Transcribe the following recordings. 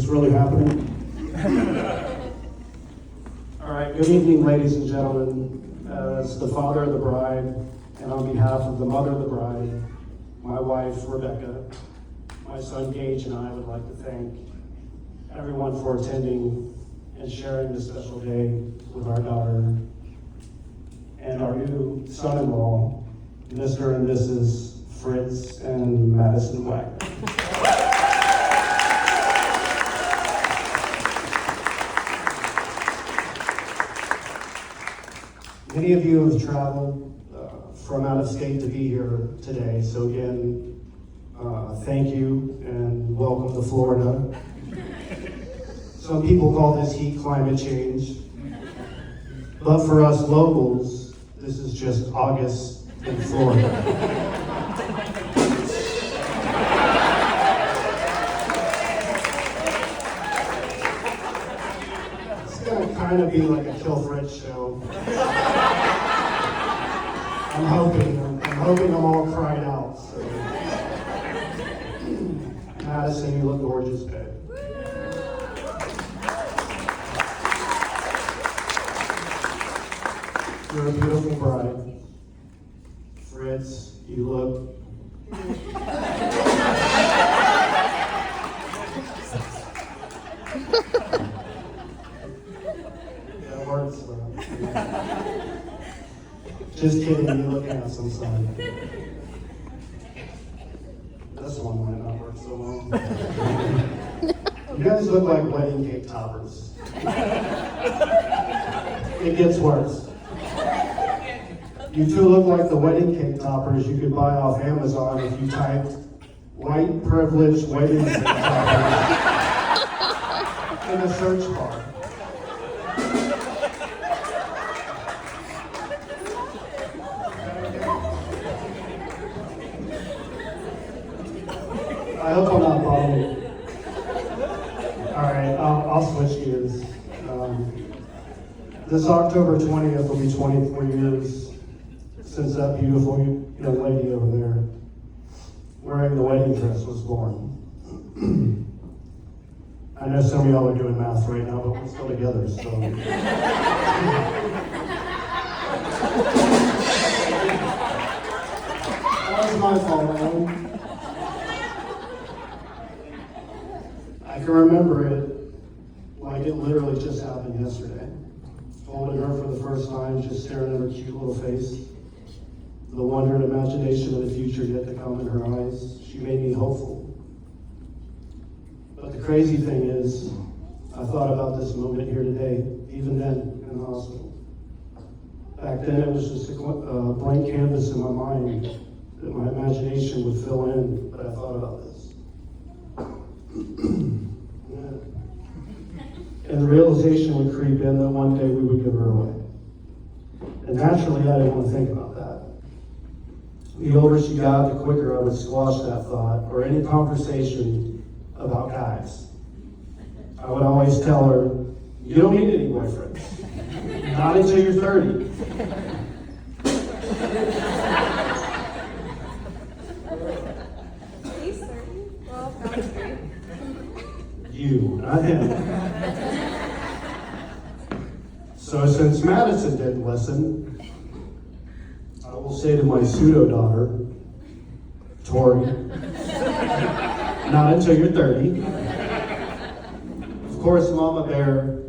this really happening? All right, good evening, ladies and gentlemen. As the father of the bride, and on behalf of the mother of the bride, my wife, Rebecca, my son, Gage, and I would like to thank everyone for attending and sharing this special day with our daughter and our new son-in-law, Mr. and Mrs. Fritz and Madison Wagner. Many of you have traveled from out of state to be here today, so again, thank you and welcome to Florida. Some people call this heat climate change, but for us locals, this is just August in Florida. It's gonna kind of be like a Kill Fritz show. I'm hoping I'm all cried out. So. Madison, you look gorgeous, babe. You're a beautiful bride. Fritz, you look. That works, bro. Just kidding, you look handsome, son. This one might not work so well. You guys look like wedding cake toppers. It gets worse. You two look like the wedding cake toppers you could buy off Amazon if you typed white privileged wedding cake toppers in the search bar. I hope I'm not bothering. All right, I'll switch gears. This October 20th will be 24 years since that beautiful young lady over there wearing the wedding dress was born. I know some of y'all are doing math right now, but we're still together, so. That was my fault, man. I can remember it like it literally just happened yesterday. Holding her for the first time, just staring at her cute little face. The wonder and imagination of the future yet to come in her eyes. She made me hopeful. But the crazy thing is, I thought about this moment here today, even then in the hospital. Back then it was just a blank canvas in my mind that my imagination would fill in, but I thought about this. And the realization would creep in that one day we would give her away. And naturally, I didn't want to think about that. The older she got, the quicker I would squash that thought or any conversation about guys. I would always tell her, you don't need any boyfriends. Not until you're 30. He's 30. Well, probably 3. You, not him. So since Madison didn't listen, I will say to my pseudo-daughter, Tori, not until you're 30. Of course, Mama Bear,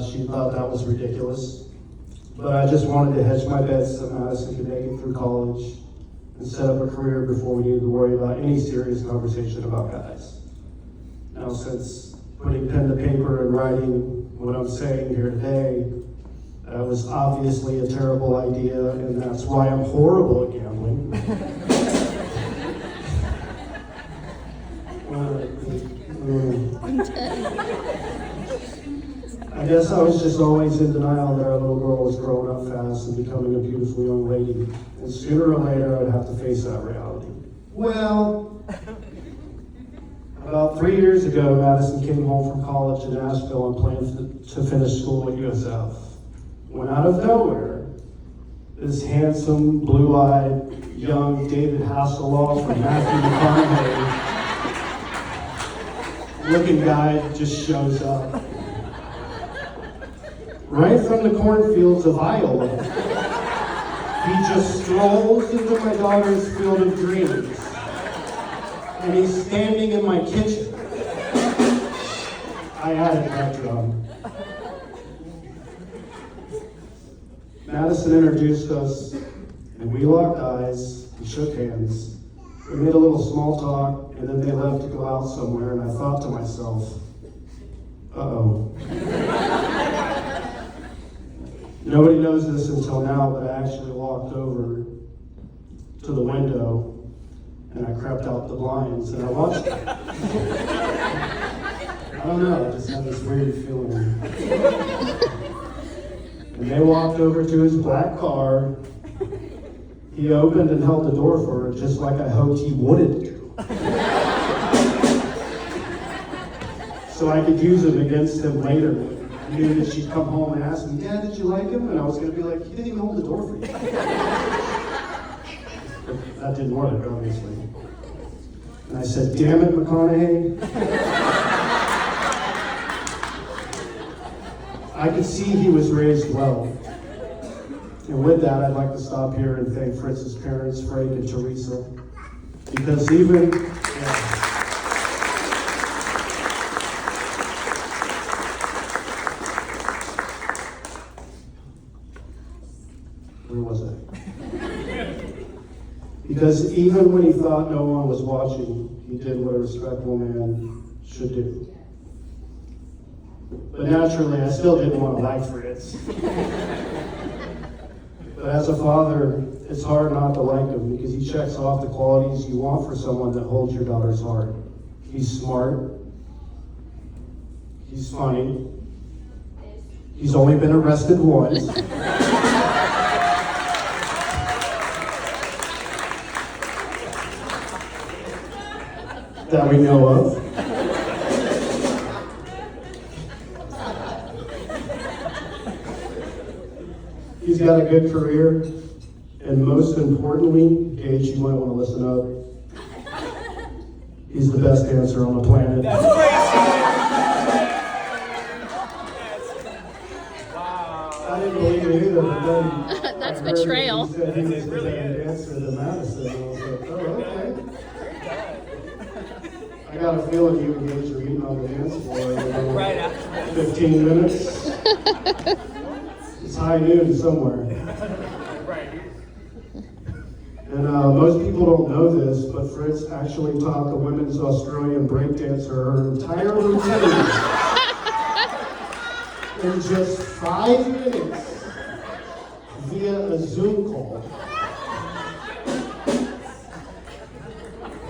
she thought that was ridiculous. But I just wanted to hedge my bets that Madison could make it through college and set up a career before we needed to worry about any serious conversation about guys. Now, since putting pen to paper and writing what I'm saying here today, that was obviously a terrible idea, and that's why I'm horrible at gambling. I guess I was just always in denial that our little girl was growing up fast and becoming a beautiful young lady, and sooner or later I'd have to face that reality. Well, about 3 years ago, Madison came home from college in Nashville and planned to finish school at USF. When out of nowhere, this handsome, blue-eyed, young David Hasselhoff from Matthew McConaughey looking guy just shows up. Right from the cornfields of Iowa. He just strolls into my daughter's field of dreams. And he's standing in my kitchen. I added that drum. Madison introduced us, and we locked eyes and shook hands. We made a little small talk, and then they left to go out somewhere, and I thought to myself, uh-oh. Nobody knows this until now, but I actually walked over to the window, and I crept out the blinds, and I watched it. I don't know, I just had this weird feeling. And they walked over to his black car. He opened and held the door for her, just like I hoped he wouldn't do. So I could use him against him later. I knew that she'd come home and ask me, Dad, did you like him? And I was going to be like, he didn't even hold the door for you. But that didn't work, obviously. And I said, damn it, McConaughey. I could see he was raised well. And with that, I'd like to stop here and thank Fritz's parents, Frank and Teresa. Because even, where was I? Because even when he thought no one was watching, he did what a respectable man should do. But naturally, I still didn't want to like Fritz. But as a father, it's hard not to like him because he checks off the qualities you want for someone that holds your daughter's heart. He's smart. He's funny. He's only been arrested once. That we know of. He's got a good career, and most importantly, Gage, you might want to listen up. He's the best dancer on the planet. That's crazy. Wow. I didn't believe it either, but then That's I heard betrayal. He said he was the better dancer than Madison, and I was like, oh, okay. I got a feeling you and Gage are eating on the dance floor in Right after 15 minutes. It's high noon somewhere. And most people don't know this, but Fritz actually taught the women's Australian breakdancer her entire routine in just 5 minutes via a Zoom call.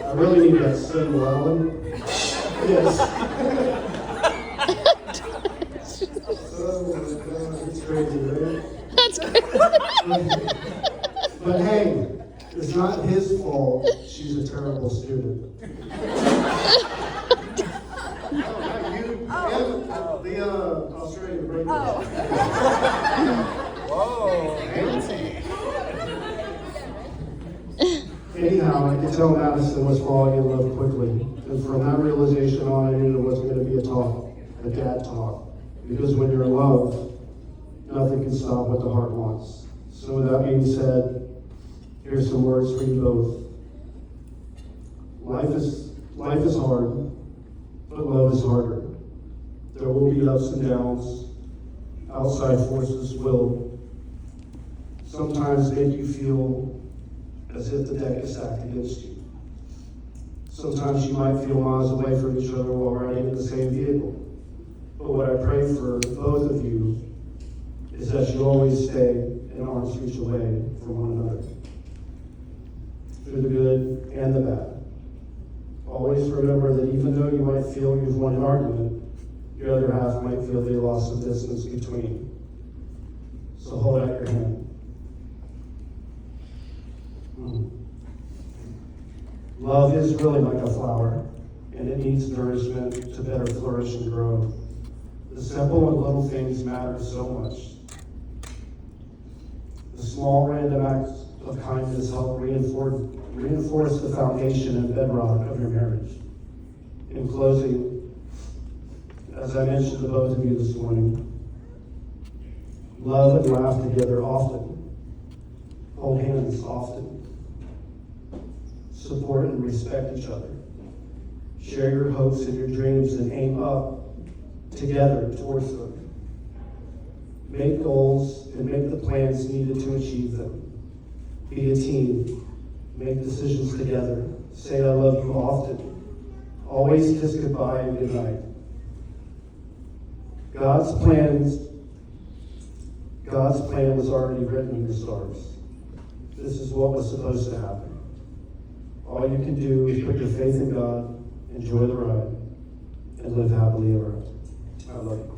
I really need that Sid Llewellyn. Yes. Oh my God, it's crazy, right? That's good. But hey, it's not his fault she's a terrible student. The Australian breakdance. Whoa. Anyhow, I could tell Madison was falling in love quickly. And from that realization on, I knew there wasn't going to be a dad talk. Because when you're in love, nothing can stop what the heart wants. So with that being said, here's some words for you both. Life is hard, but love is harder. There will be ups and downs. Outside forces will sometimes make you feel as if the deck is stacked against you. Sometimes you might feel miles away from each other while riding in the same vehicle. But what I pray for both of you is that you always stay an arm's reach away from one another. Through the good and the bad. Always remember that even though you might feel you've won an argument, your other half might feel they lost some distance between. So hold out your hand. Love is really like a flower, and it needs nourishment to better flourish and grow. The simple and little things matter so much. The small random acts of kindness help reinforce the foundation and bedrock of your marriage. In closing, as I mentioned to both of you this morning, love and laugh together often. Hold hands often. Support and respect each other. Share your hopes and your dreams and aim up together towards them. Make goals and make the plans needed to achieve them. Be a team. Make decisions together. Say I love you often. Always kiss goodbye and goodnight. God's plan was already written in the stars. This is what was supposed to happen. All you can do is put your faith in God, enjoy the ride, and live happily ever after. I love you.